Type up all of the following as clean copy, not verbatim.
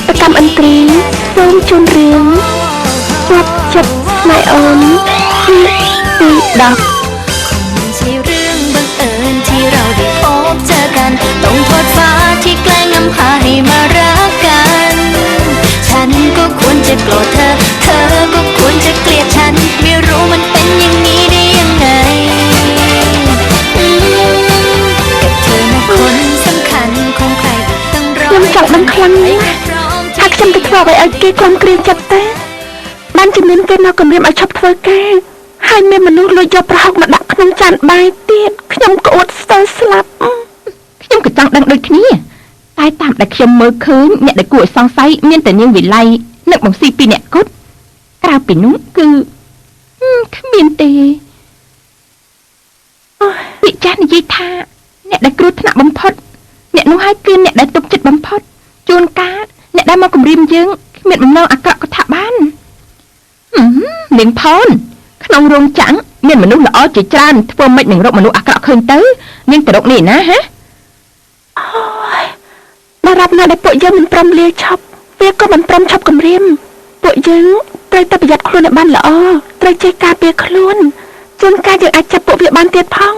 តកម្មអន្ត្រីសូមជូនរឿងជាប់ចិត្តស្នេហ៍អូនទី10ជារឿងบังเอิญที่เราได้พบเจอกันต้องโทษฟ้าที่แกล้งนำพาให้มารักกันฉันก็ควรจะโกรธเธอเธอก็ควรจะเกลียดฉันไม่รู้มันเป็นอย่างนี้ได้ยังไงแต่เธอน่ะคนสำคัญของใครต้องรอខ្ញុំចង់ដឹងខ្លាំងណាស់ថាខ្ញុំទៅធ្វើអ្វីឲ្យគេក្រុមគ្រាចិត្តទេបានជំនាញគេមកគម្រាមឲ្យឈប់ធ្វើការហើយមានមនុស្សលួចយកប្រហុកមកដាក់ក្នុងចានបាយទៀតខ្ញុំក្អួតស្ទើរស្លាប់ខ្ញុំក៏ចង់ដឹងដូចគ្នាតែតាមដែលខ្ញុំមើលឃើញអ្នកដែលគួរឲ្យសង្ស័យមានតែនាងវិល័យនិងបងស៊ីពីរនាក់គត់ក្រៅពីនោះគឺគ្មានទេពាក្យចាស់និយាយថាអ្នកដែលគ្រោះថ្នាក់បំផុតអ្នកនោះហើយគឺអ្នកដែលទុកចិត្តបំផុតជួនកាលអ្នកដែលមកគំរាមយើងគ្មានបំណងអាក្រក់ក៏ថាបាននាងផនក្នុងរោងចក្រមានមនុស្សល្អជាច្រើនធ្វើម៉េចនឹងរកមនុស្សអាក្រក់ឃើញទៅនាងទៅរកនេះណាហ៎អូយបារម្ភណាស់ដែលពួកយើងមិនព្រមលាឈប់វាក៏មិនព្រមឈប់គម្រាមពួកយើងត្រូវតែប្រយ័ត្នខ្លួនឲ្យបានល្អត្រូវចេះការពារខ្លួនជួនកាលយើងអាចចាប់ពួកវាបានទៀតផង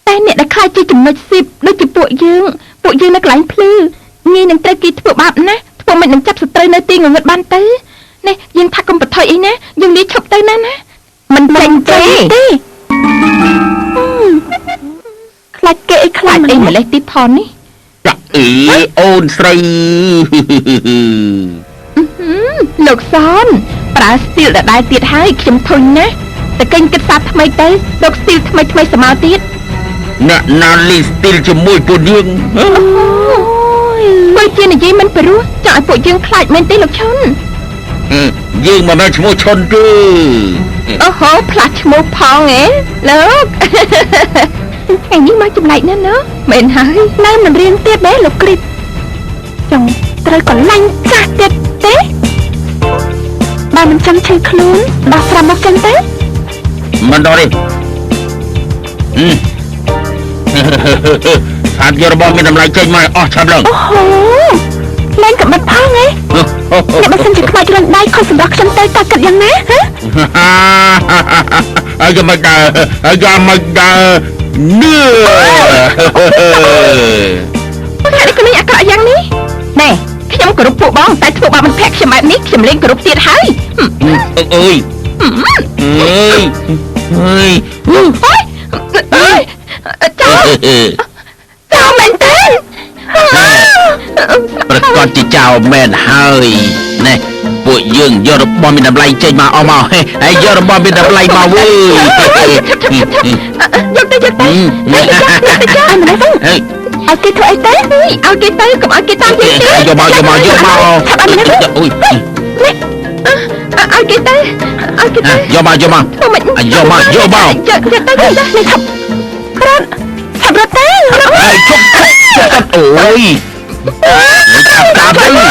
តែអ្នកដែលខ្លាចជាចំណុចស៊ីបដូចជាពួកយើងនៅកន្លែងភ្លឺងាយនឹងត្រូវគេធ្វើបាបណាធ្វើមិននឹងចាប់សត្រូវនៅទីងងឹតបានទៅនេះយើងថាកុំបន្ថយអីណាយើងលាឈប់ទៅណាមិនចេញទេខ្លាចគេអីខ្លាចអីម្លេះទីផននេះចាក់អីអូនស្រីលោកសនប្រើស្ទីលដដែលទៀតហើយខ្ញុំធុញណាតែកេញគិតសាប់ថ្មីទៅរកស្ទីលថ្មីស្មើទៀតអ្នកណាលីស្ទីលជាមួយពួកយើងបើជានិយាយមិនព្រោះចង់ឲ្យពួកយើងខ្លាចមែនទេលោកឈុនយើងមិនមែនឈ្មោះឈុនទេអូហូផ្លាស់ឈ្មោះផងហ៎លោកថ្ងៃនេះមកចម្លែកណាស់ណាមែនហើយនៅមិនរៀងទៀតទេលោកគ្រីបចង់ត្រូវកន្លាញ់ចាស់ទៀតទេបើមិនចង់ឈឺខ្លួនដោះស្រាំមកចឹងទេមិនដល់ទេហាត់យករបស់មានតម្លៃចេញមកអស់ឆាប់ឡើងអូហូលែងកំបិតផងហ៎អ្នកបើសិនជាខ្លាចរំដៃខុសសម្រាប់ខ្ញុំទៅតើគិតយ៉ាងណាហ៎អាយមកដើនេះតែកូនអាក្រក់យ៉ាងនេះណែខ្ញុំគោរពពួកបងតែធ្វើបាបមិនភ័ក្រខ្ញុំបែបនេះខ្ញុំលេងគោរពទៀតហើយអើយចោលមែនទេប្រកាសជាចោលមែនហើយណែពួកយើងយករបស់មានតម្លៃចេញមកអស់មកហើយយករបស់មានតម្លៃមកវើយកទៅឲ្យគេធ្វើអីទៅឲ្យគេទៅកុំឲ្យគេតាមយើងទេយកមកអូយឲ្យគេទៅយកមកយកមកយកមកទៅនេះថប់ក្រត់ថប់រត់ទៅហើយជប់អូយតាមទៅយ៉ាង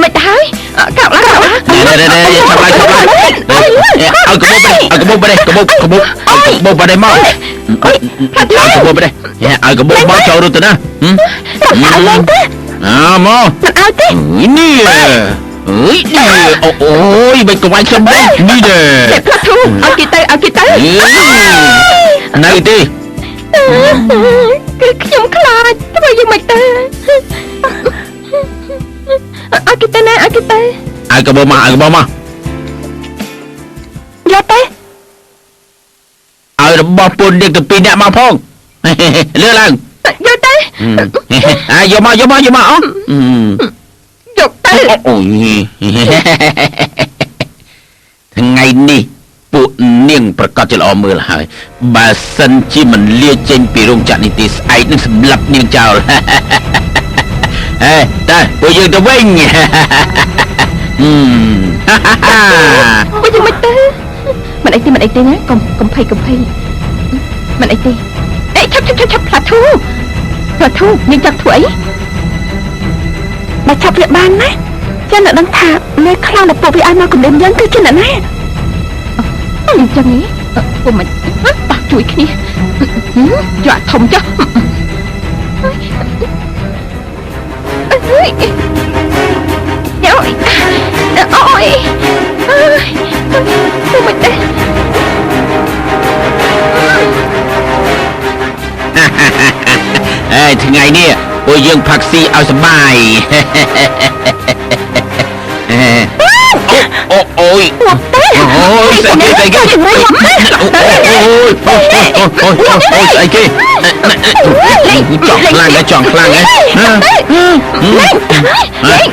ម៉េចទៅហើយកោកឡើងចាប់ឡាយឲ្យកបោបបដេមកឲ្យកបោបបដេឲ្យកបោបមកចូលរត់ទៅណាមកមិនឲ្យទេនេះអូយមិនកវាយខ្ញុំទេនេះទេផ្លាត់ធូឲ្យគេទៅនៅទេគឺខ្ញុំខ្លាចធ្វើយ៉ាងម៉េចទៅឲ្យគេទៅណាឲ្យគេទៅឲ្យកបោមកយកទៅឲ្យរបស់ពុននេះទៅពីរអ្នកមកផងលឿនឡើងយកទៅយកមកយកទៅអូយថ្ងៃនេះពួកនាងប្រកាសជាល្អមើលហើយបើសិនជាមិនលាចេញពីរោងចក្រនេះទេស្អែកនឹងសម្លាប់នាងចោលតែពួកយើងទៅវិញពួកយើងមិនទៅមិនអីទេណាកុំភ័យមិនអីទេអេឆាប់ផ្លាត់ធូនាងចាប់ធ្វើអីបើចាប់វាបានណាចាំអ្នកដឹងថាមេខ្លាំងដល់ពួកវាឲ្យមកគំរាមយើងគឺជាអ្នកណាអញ្ចឹងពួកមិនបោះជួយគ្នាយកធំចុះ មិនទេ អេថ្ងៃនេះពួកយើងផឹកស៊ីឲ្យសប្បាយ អូយ មកទេ អូយស្អីគេស្អីគេអូយអូយស្អីគេចង់ខ្លាំងណាចង់ខ្លាំងណា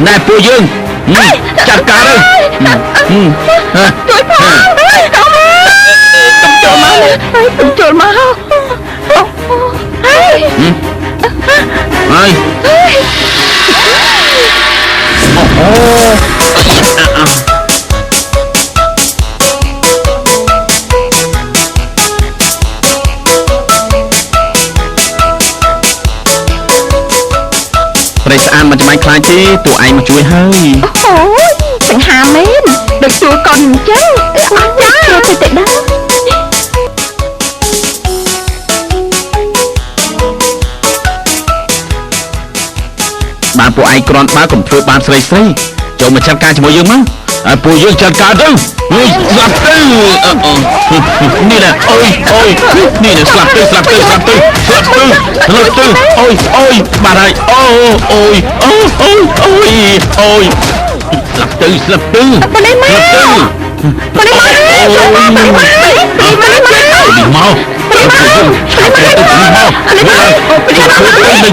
ណែពួកយើងចាត់ការទៅ ជួយផងចូលមកហើយកុំចូលមកហើយព្រៃស្អាតមិនចាំបាច់ខ្លាចទេតួឯងមកជួយហើយ អូយសង្ហាមែនដូចជួកូនអញ្ចឹងអស្ចារ្យទៅតែដឹង បានពួកឯងគ្រាន់បើកុំធ្វើបានស្រីស្រីចូលមកចាត់ការជាមួយយើងមកហើយពួកយើងចាត់ការទៅស្លាប់ទៅនេះណាអូយនេះណាស្លាប់ទៅអូយបាទហើយអូយស្លាប់ទៅ មកនេះមក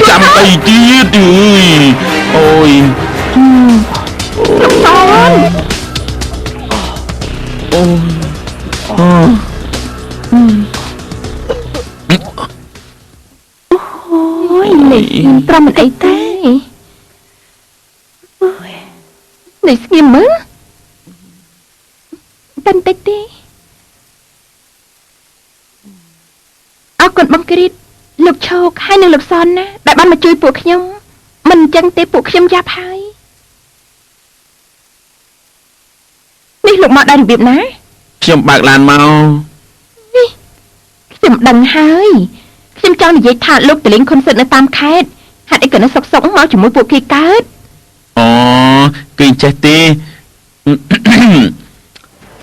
ចាំអីទៀតអូយ តោន អូយនេះប្រមិនអីទេនេះស្ងៀមមើលបន្តិចទេអរគុណបងគ្រីតលោកឈោកហើយនិងលោកសនណាដែលបានមកជួយពួកខ្ញុំមិនអញ្ចឹងទេពួកខ្ញុំយ៉ាប់ហើយនេះលោកមកដល់របៀបណា ខ្ញុំបើកឡានមក នេះខ្ញុំដឹងហើយខ្ញុំចង់និយាយថាលោកតលេងខុនសិតនៅតាមខេត្តហេតុអីក៏នៅសុកមកជាមួយពួកគេកើត អូគឺចេះទេ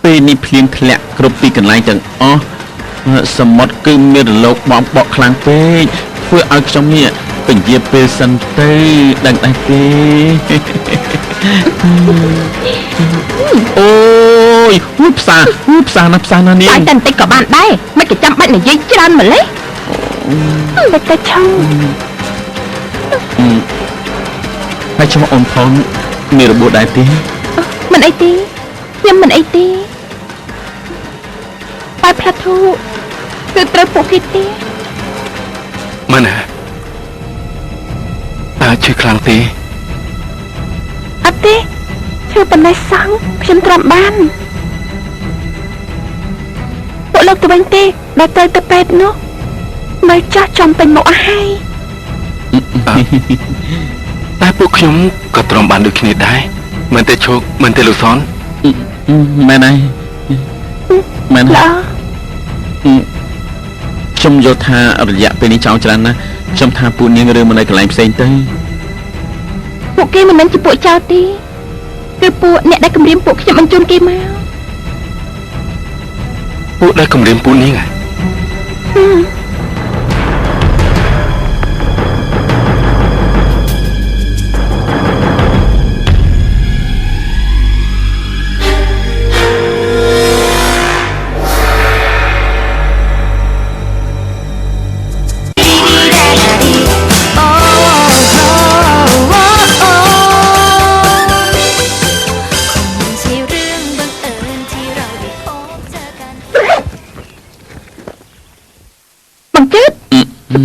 ពេលនេះភ្លៀងធ្លាក់គ្រប់ទីកន្លែងទាំងអស់សមុទ្រគឺមានរលកបំបក់ខ្លាំងពេកធ្វើឲ្យខ្ញុំនេះពញាពេលសិនទៅដឹងដែរទេអូយផ្សារណានេះ តែបន្តិចក៏បានដែរមិនក៏ចាំបាច់និយាយច្រើនម្លេះតែតែឆង ហើយឈ្មោះអូនផងមានរបួសដែរទេ មិនអីទេខ្ញុំមិនអីទេតែផ្លាត់ធូគឺត្រូវពួកគេទេ មិនណាតើឈឺខ្លាំងទេ អត់ទេឈឺប៉ុណ្ណេះសោះខ្ញុំទ្រាំបានពួកលោកទៅវិញទេដល់ទៅពេទ្យនោះមើលចាស់ចំពេញមកអស់ហើយ តែពួកខ្ញុំក៏ទ្រាំបានដូចគ្នាដែរមិនទេឈោកមិនទេលោកសន មែនហើយមែន ល្អ ខ្ញុំយល់ថារយៈពេលនេះចោលច្រើនណាស់ខ្ញុំថាពួកនាងរឿងមកនៅកន្លែងផ្សេងទៅ ពួកគេមិនមែនជាពួកចោរទេគឺពួកអ្នកដែលគំរាមពួកខ្ញុំបញ្ជូនគេមក ពួកដែលគំរាមពួកនាងហ៎ ជារឿងบังเอิญที่เราได้พบเจอกัน បង្កើតសិន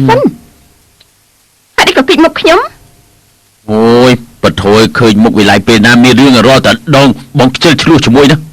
ហើយនេះក៏គិតមកខ្ញុំ អូយបថយឃើញមុខវិល័យពេលណាមានរឿងរត់តែដងបងខ្ជិលឆ្លោះជាមួយណា